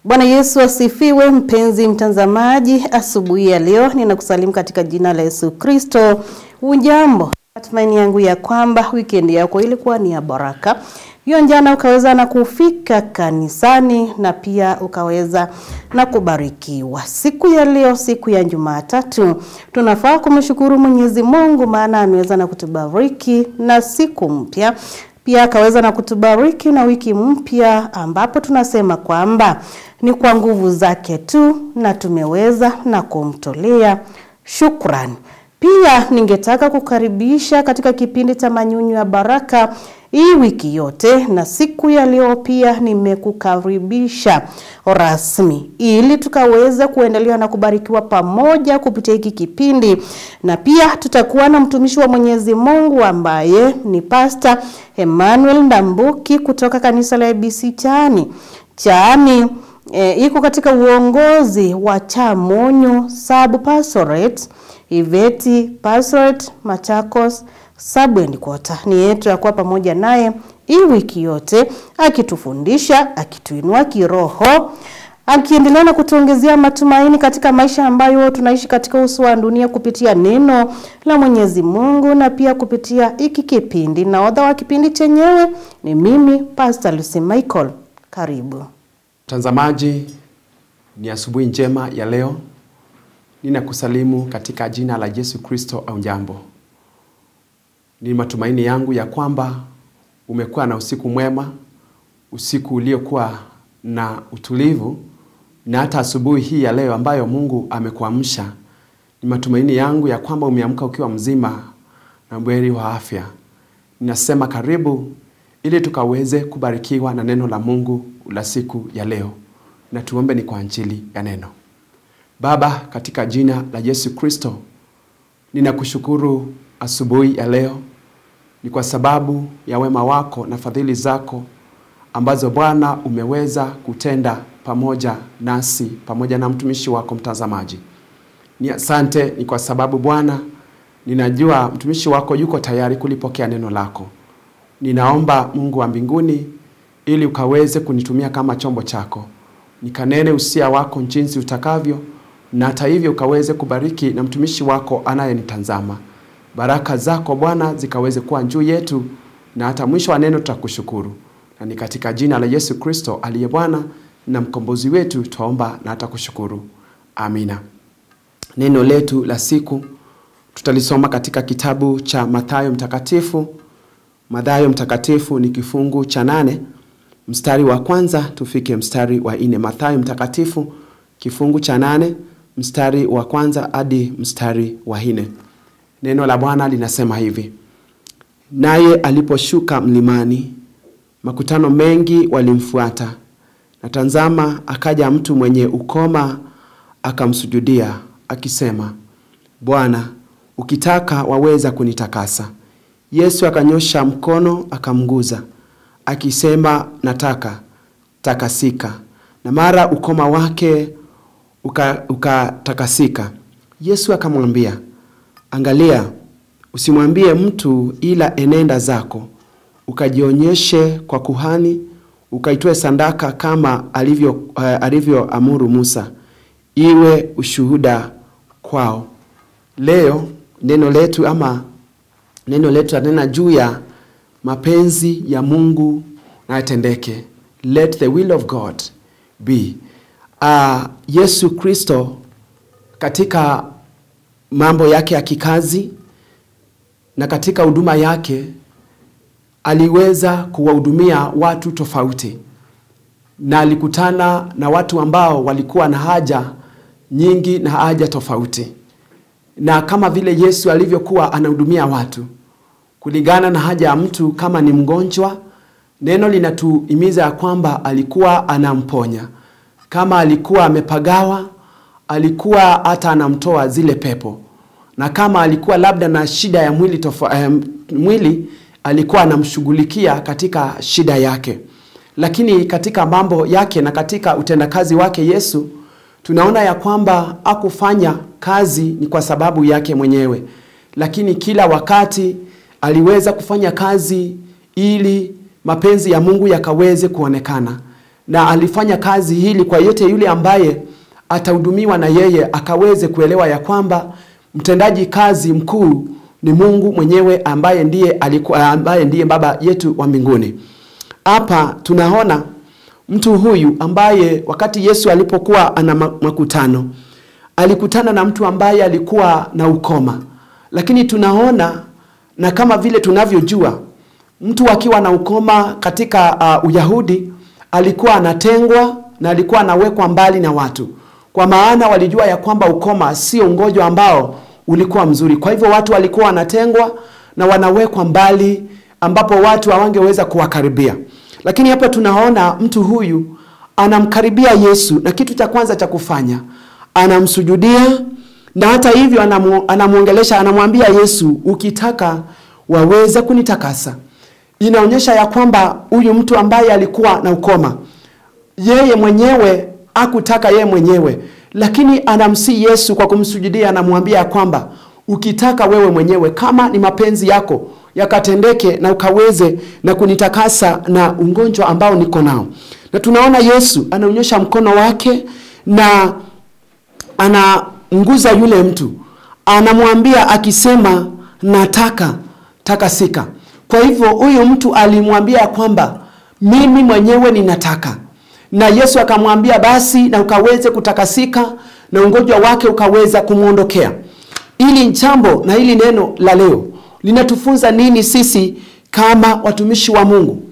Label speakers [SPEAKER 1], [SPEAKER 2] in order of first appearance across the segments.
[SPEAKER 1] Bwana Yesu asifiwe. Mpenzi mtazamaji, asubuhi ya leo ninakusalimu katika jina la Yesu Kristo. Ujambo? Matumaini yangu ya kwamba weekend yako ilikuwa ni ya baraka. Hiyo jana ukaweza na kufika kanisani na pia ukaweza na kubarikiwa. Siku ya leo, siku ya Jumatatu, tunafaa kumshukuru Mwenyezi Mungu maana ameweza na kutubariki na siku mpya. Pia akaweza na kutubariki na wiki mpya ambapo tunasema kwamba ni kwa nguvu zake tu na tumeweza na kumtolea shukrani. Pia ningetaka kukaribisha katika kipindi cha manyunyu ya baraka hii wiki yote, na siku ya leo pia nimekukaribisha rasmi ili tukaweza kuendelea na kubarikiwa pamoja kupitia hiki kipindi. Na pia tutakuwa na mtumishi wa Mwenyezi Mungu ambaye ni Pastor Emmanuel Ndambuki kutoka kanisa la ABC Chani. Iko katika uongozi wa Chamonyo Sub Pastorate, Iveti Pastorate, Machakos Sub Headquarter. Ni yetu ya kuwa pamoja naye hii wiki yote, akitufundisha, akituinua kiroho, akiendelea na kutuongezea matumaini katika maisha ambayo tunaishi katika uso wa dunia kupitia neno la Mwenyezi Mungu na pia kupitia hiki kipindi. Na nahodha wa kipindi chenyewe ni mimi Pastor Lucy Michael. Karibu.
[SPEAKER 2] Mtazamaji, ni asubuhi njema ya leo. Ninakusalimu katika jina la Yesu Kristo. Au jambo. Ni matumaini yangu ya kwamba umekuwa na usiku mwema, usiku uliokuwa na utulivu, na hata asubuhi hii ya leo ambayo Mungu amekuamsha. Ni matumaini yangu ya kwamba umeamka ukiwa mzima na buheri wa afya. Ninasema karibu ili tukaweze kubarikiwa na neno la Mungu la siku ya leo. Na tuombe ni kwa ajili ya neno. Baba, katika jina la Yesu Kristo, ninakushukuru asubuhi ya leo. Ni kwa sababu ya wema wako na fadhili zako ambazo Bwana umeweza kutenda pamoja nasi, pamoja na mtumishi wako mtazamaji. Ni asante, ni kwa sababu Bwana ninajua mtumishi wako yuko tayari kulipokea neno lako. Ninaomba Mungu wa mbinguni ili ukaweze kunitumia kama chombo chako. Nikanene usia wako jinsi utakavyo, na hata hivyo ukaweze kubariki na mtumishi wako anayenitazama. Baraka zako Bwana zikaweze kuwa juu yetu, na hata mwisho wa neno tutakushukuru. Na ni katika jina la Yesu Kristo aliye Bwana na mkombozi wetu tuomba na hata kushukuru. Amina. Neno letu la siku tutalisoma katika kitabu cha Mathayo mtakatifu. Mathayo mtakatifu ni kifungu cha 8 mstari wa kwanza tufike mstari wa 4. Mathayo mtakatifu kifungu cha 8 mstari wa kwanza hadi mstari wa 4. Neno la Bwana linasema hivi: naye aliposhuka mlimani, makutano mengi walimfuata. Na tazama, akaja mtu mwenye ukoma akamsujudia akisema, Bwana, ukitaka waweza kunitakasa. Yesu akanyosha mkono akamguza akisema, nataka, takasika. Na mara ukoma wake ukatakasika. Yesu akamwambia, angalia, usimwambie mtu, ila enenda zako, ukajionyeshe kwa kuhani, ukaitoe sadaka kama alivyoamuru Musa, iwe ushuhuda kwao. Leo neno letu anena juu ya mapenzi ya Mungu na yatendeke. Let the will of God be. Yesu Kristo katika mambo yake ya kikazi na katika huduma yake aliweza kuwahudumia watu tofauti, na alikutana na watu ambao walikuwa na haja nyingi na haja tofauti. Na kama vile Yesu alivyokuwa anahudumia watu kulingana na haja ya mtu, kama ni mgonjwa, neno linatuhimiza kwamba alikuwa anamponya. Kama alikuwa amepagawa, alikuwa hata anamtoa zile pepo. Na kama alikuwa labda na shida ya mwili, alikuwa anamshughulikia katika shida yake. Lakini katika mambo yake na katika utendakazi wake Yesu, tunaona ya kwamba hakufanya kazi ni kwa sababu yake mwenyewe, lakini kila wakati aliweza kufanya kazi ili mapenzi ya Mungu yakaweze kuonekana. na alifanya kazi hili kwa yote yule ambaye atahudumiwa na yeye, akaweze kuelewa ya kwamba mtendaji kazi mkuu ni Mungu mwenyewe ambaye ndiye Baba yetu wa mbinguni. Hapa tunaona mtu huyu ambaye wakati Yesu alipokuwa ana makutano, alikutana na mtu ambaye alikuwa na ukoma. Lakini tunaona, na kama vile tunavyojua, mtu akiwa na ukoma katika Uyahudi alikuwa anatengwa na alikuwa anawekwa mbali na watu. Kwa maana walijua ya kwamba ukoma sio ugonjwa ambao ulikuwa mzuri. Kwa hivyo watu walikuwa wanatengwa na wanawekwa mbali ambapo watu hawangeweza kuwakaribia. Lakini hapa tunaona mtu huyu anamkaribia Yesu, na kitu cha kwanza cha kufanya anamsujudia, na hata hivyo anamuongelesha, anamwambia Yesu, ukitaka waweza kunitakasa. Inaonyesha ya kwamba huyu mtu ambaye alikuwa na ukoma, yeye mwenyewe hakutaka yeye mwenyewe, lakini anamsihi Yesu kwa kumsujudia, anamwambia kwamba ukitaka wewe mwenyewe, kama ni mapenzi yako yakatendeke na ukaweze na kunitakasa na ugonjwa ambao niko nao. Na tunaona Yesu anaonyesha mkono wake na anamguza yule mtu, anamwambia akisema nataka takasika. Kwa hivyo huyu mtu alimwambia kwamba mimi mwenyewe ninataka, na Yesu akamwambia basi na ukaweze kutakasika na ugonjwa wake ukaweza kumuondokea. Ili jambo na hili neno la leo linatufunza nini sisi kama watumishi wa Mungu?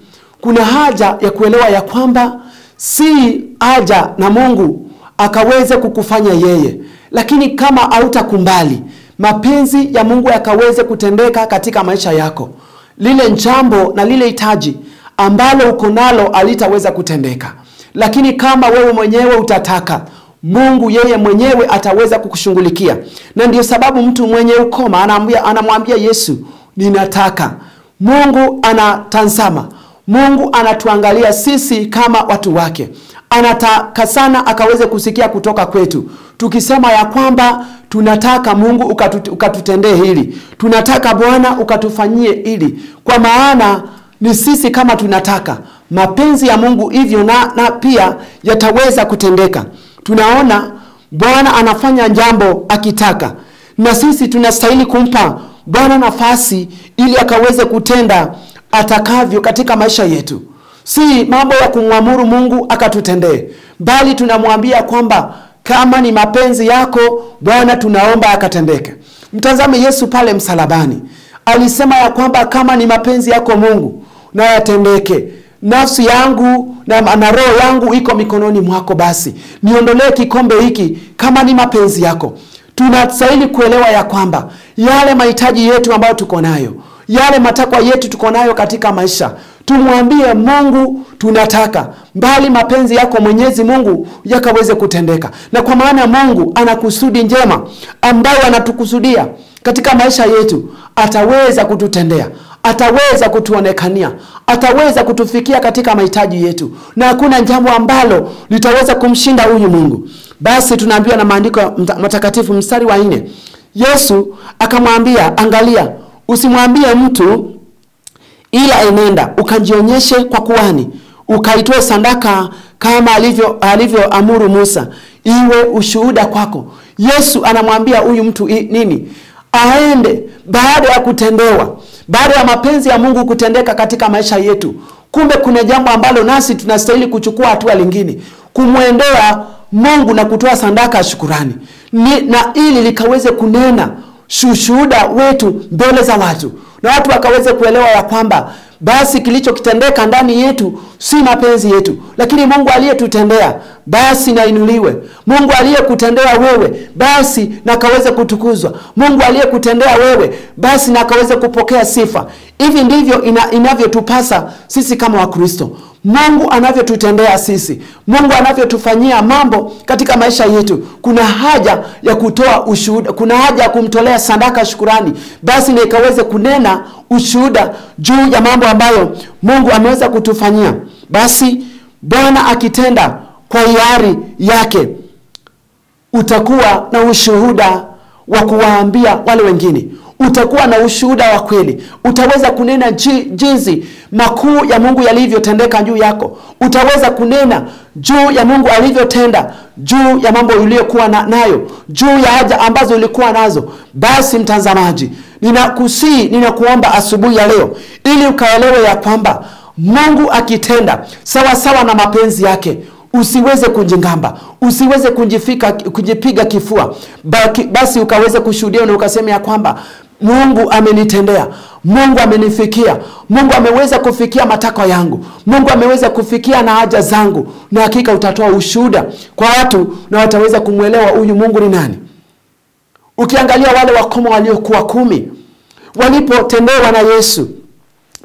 [SPEAKER 2] Kuna haja ya kuelewa ya kwamba si haja na Mungu akaweze kukufanya yeye, lakini kama hautakumbali mapenzi ya Mungu yakaweze kutendeka katika maisha yako, lile jambo na lile hitaji ambalo uko nalo alitaweza kutendeka. Lakini kama wewe mwenyewe utataka, Mungu yeye mwenyewe ataweza kukushughulikia. Na ndio sababu mtu mwenye ukoma anamwambia Yesu, ninataka. Mungu anatazama, Mungu anatuangalia sisi kama watu wake. Anataka sana akaweze kusikia kutoka kwetu tukisema ya kwamba tunataka Mungu ukatutendee hili, tunataka Bwana ukatufanyie hili. Kwa maana ni sisi kama tunataka mapenzi ya Mungu hivyo na pia yataweza kutendeka. Tunaona Bwana anafanya jambo akitaka, na sisi tunastahili kumpa Bwana nafasi ili akaweze kutenda atakavyo katika maisha yetu. Si mambo ya kumwamuru Mungu akatutendee, bali tunamwambia kwamba kama ni mapenzi yako Bwana tunaomba akatendeke. Mtazame Yesu pale msalabani, alisema ya kwamba kama ni mapenzi yako Mungu na yatendeke. Nafsi yangu na roho yangu iko mikononi mwako, basi niondolee kikombe hiki kama ni mapenzi yako. Tunastahili kuelewa ya kwamba yale mahitaji yetu ambayo tuko nayo, yale matakwa yetu tuko nayo katika maisha, tumwambie Mungu tunataka, bali mapenzi yako Mwenyezi Mungu yakaweze kutendeka. Na kwa maana Mungu ana kusudi njema ambayo anatukusudia katika maisha yetu, ataweza kututendea, ataweza kutuonekania, ataweza kutufikia katika mahitaji yetu, na hakuna jambo ambalo litaweza kumshinda huyu Mungu. Basi tunaambiwa na maandiko matakatifu mstari wa 4, Yesu akamwambia, angalia, usimwambie mtu, ila enenda ukajionyeshe kwa kuhani, ukaitoe sadaka kama alivyoamuru Musa, iwe ushuhuda kwako. Yesu anamwambia huyu mtu nini? Aende baada ya kutendewa, baada ya mapenzi ya Mungu kutendeka katika maisha yetu. Kumbe kuna jambo ambalo nasi tunastahili kuchukua hatua lingine, kumwendea Mungu na kutoa sadaka ya shukrani, na ili likaweze kunena shuhuda wetu mbele za watu, na watu wakaweze kuelewa ya kwamba basi kilichokitendeka ndani yetu si mapenzi yetu, lakini Mungu aliyetutendea basi na inuliwe. Mungu aliyekutendea wewe basi na kaweze kutukuzwa. Mungu aliyekutendea wewe basi na kaweze kupokea sifa. Hivi ndivyo inavyotupasa sisi kama Wakristo. Mungu anavyotutendea sisi, Mungu anavyotufanyia mambo katika maisha yetu, kuna haja ya kutoa ushuhuda, kuna haja ya kumtolea sadaka shukrani, basi na ikaweze kunena ushuhuda juu ya mambo ambayo Mungu ameweza kutufanyia. Basi Bwana akitenda kwa hiari yake, utakuwa na ushuhuda wa kuwaambia wale wengine, utakuwa na ushuhuda wa kweli. Utaweza kunena jinsi makuu ya Mungu yalivyotendeka juu yako. Utaweza kunena juu ya Mungu alivyotenda, juu ya mambo uliyokuwa nayo, juu ya haja ambazo ulikuwa nazo. Basi mtazamaji, ninakuomba asubuhi ya leo ili ukaelewe ya kwamba Mungu akitenda sawa sawa na mapenzi yake, usiweze kujingamba, usiweze kujipiga kifua, basi ukaweze kushuhudia na ukasema ya kwamba Mungu amenitendea, Mungu amenifikia, Mungu ameweza kufikia matakwa yangu, Mungu ameweza kufikia na haja zangu. Na hakika utatoa ushuhuda kwa watu na wataweza kumuelewa huyu Mungu ni nani. Ukiangalia wale wakoma waliokuwa 10 walipotendewa na Yesu,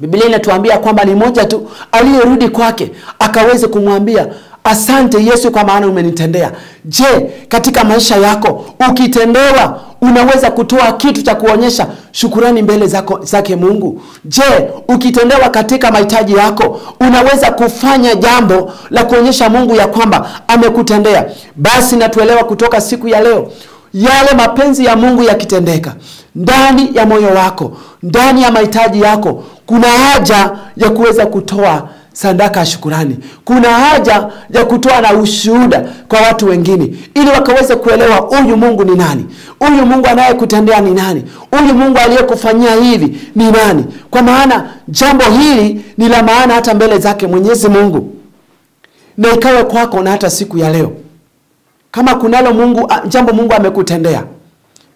[SPEAKER 2] Biblia inatuambia kwamba ni mmoja tu aliyerudi kwake akaweze kumwambia, asante Yesu kwa maana umenitendea. Je, katika maisha yako ukitendewa unaweza kutoa kitu cha kuonyesha shukurani mbele zake Mungu? Je, ukitendewa katika mahitaji yako unaweza kufanya jambo la kuonyesha Mungu ya kwamba amekutendea? Basi natuelewa kutoka siku ya leo, yale mapenzi ya Mungu yakitendeka ndani ya moyo wako, ndani ya mahitaji yako, kuna haja ya kuweza kutoa sadaka ya shukurani. Kuna haja ya kutoa na ushuhuda kwa watu wengine ili wakaweze kuelewa huyu Mungu ni nani, huyu Mungu anayekutendea ni nani, huyu Mungu aliyekufanyia hivi ni nani. Kwa maana jambo hili ni la maana hata mbele zake Mwenyezi Mungu. Na ikawe kwako na hata siku ya leo, kama kunalo jambo Mungu amekutendea,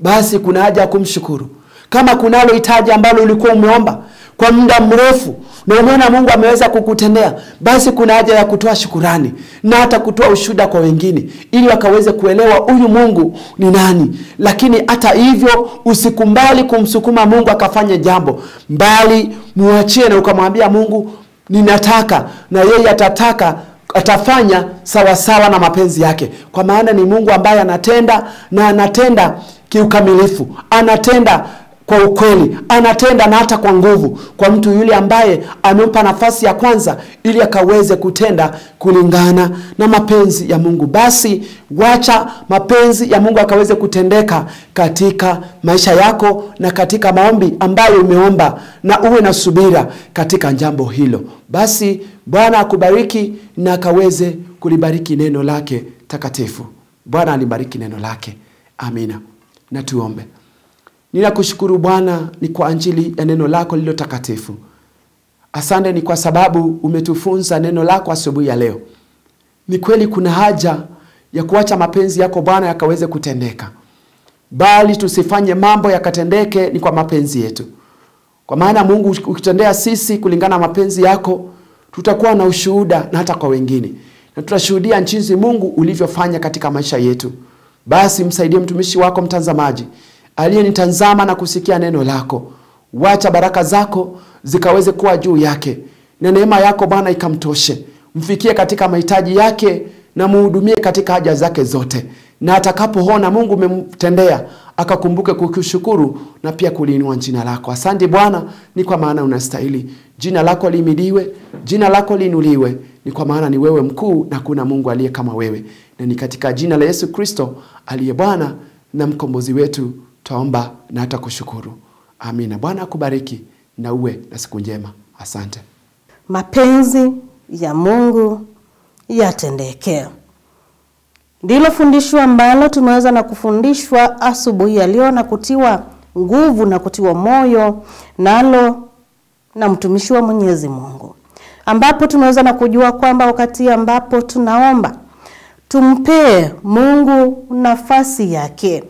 [SPEAKER 2] basi kuna haja ya kumshukuru. Kama kunalo hitaji ambalo ulikuwa umeomba kwa muda mrefu na umeona Mungu ameweza kukutendea, basi kuna haja ya kutoa shukurani na hata kutoa ushuhuda kwa wengine ili wakaweze kuelewa huyu Mungu ni nani. Lakini hata hivyo usikumbali kumsukuma Mungu akafanye jambo, bali muachie na ukamwambia Mungu ninataka, na yeye atafanya sawa sawa na mapenzi yake. Kwa maana ni Mungu ambaye anatenda, na anatenda kiukamilifu, anatenda kwa ukweli, anatenda na hata kwa nguvu kwa mtu yule ambaye amempa nafasi ya kwanza ili akaweze kutenda kulingana na mapenzi ya Mungu. Basi wacha mapenzi ya Mungu akaweze kutendeka katika maisha yako na katika maombi ambayo umeomba, na uwe na subira katika jambo hilo. Basi Bwana akubariki na akaweze kulibariki neno lake takatifu. Bwana alibariki neno lake. Amina. Na tuombe. Ninakushukuru Bwana ni kwa ajili ya neno lako lilo takatifu. Asante ni kwa sababu umetufunza neno lako asubuhi ya leo. Ni kweli kuna haja ya kuacha mapenzi yako Bwana yakaweze kutendeka, bali tusifanye mambo yakatendeke ni kwa mapenzi yetu. Kwa maana Mungu ukitendea sisi kulingana na mapenzi yako, tutakuwa na ushuhuda na hata kwa wengine, na tutashuhudia jinsi Mungu ulivyofanya katika maisha yetu. Basi msaidie mtumishi wako mtazamaji aliyenitazama na kusikia neno lako. Wacha baraka zako zikaweze kuwa juu yake, na neema yako Bwana ikamtoshe. Mfikie katika mahitaji yake na muhudumie katika haja zake zote, na atakapoona Mungu umemtendea akakumbuke kukushukuru na pia kuliinua jina lako. Asante Bwana ni kwa maana unastahili. Jina lako lihimidiwe, jina lako liinuliwe, ni kwa maana ni wewe mkuu na kuna Mungu aliye kama wewe. Na ni katika jina la Yesu Kristo aliye Bwana na mkombozi wetu taomba na hata kushukuru. Amina. Bwana akubariki na uwe na siku njema. Asante.
[SPEAKER 1] Mapenzi ya Mungu yatendeke. Ndilo fundisho ambalo tumeweza na kufundishwa asubuhi ya leo na kutiwa nguvu na kutiwa moyo nalo na mtumishi wa Mwenyezi Mungu, ambapo tumeweza na kujua kwamba wakati ambapo tunaomba tumpe Mungu nafasi yake,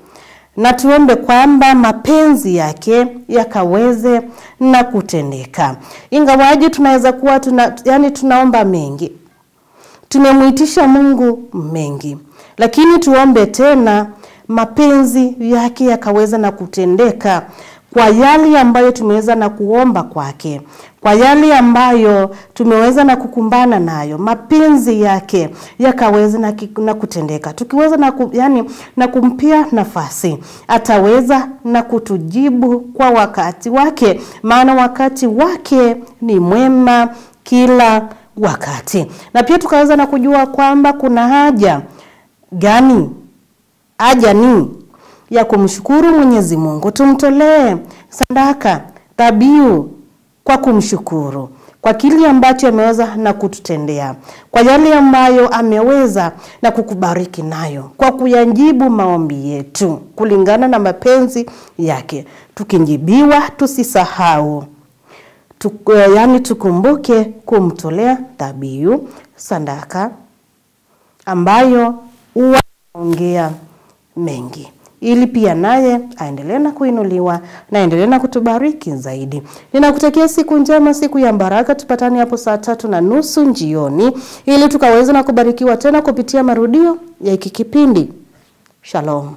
[SPEAKER 1] na tuombe kwamba mapenzi yake yakaweze na kutendeka. Ingawaje tunaweza kuwa tunaomba mengi, tumemuitisha Mungu mengi, lakini tuombe tena mapenzi yake yakaweza na kutendeka kwa yale ambayo tumeweza na kuomba kwake, kwa yale ambayo tumeweza na kukumbana nayo. Mapenzi yake yakaweza na kutendeka. Tukiweza na kumpia nafasi, ataweza na kutujibu kwa wakati wake, maana wakati wake ni mwema kila wakati. Na pia tukaweza na kujua kwamba kuna haja gani, haja ni ya kumshukuru Mwenyezi Mungu. Tumtolee sadaka, dhabihu kwa kumshukuru kwa kile ambacho ameweza na kututendea, kwa yale ambayo ameweza na kukubariki nayo, kwa kuyajibu maombi yetu kulingana na mapenzi yake. Tukijibiwa tusisahau, tukumbuke kumtolea dhabihu, sadaka ambayo huongea mengi, ili pia naye aendelee na kuinuliwa na aendelee na kutubariki zaidi. Ninakutakia siku njema, siku ya baraka. Tupatane hapo saa 3:30 jioni ili tukaweze na kubarikiwa tena kupitia marudio ya hiki kipindi. Shalom.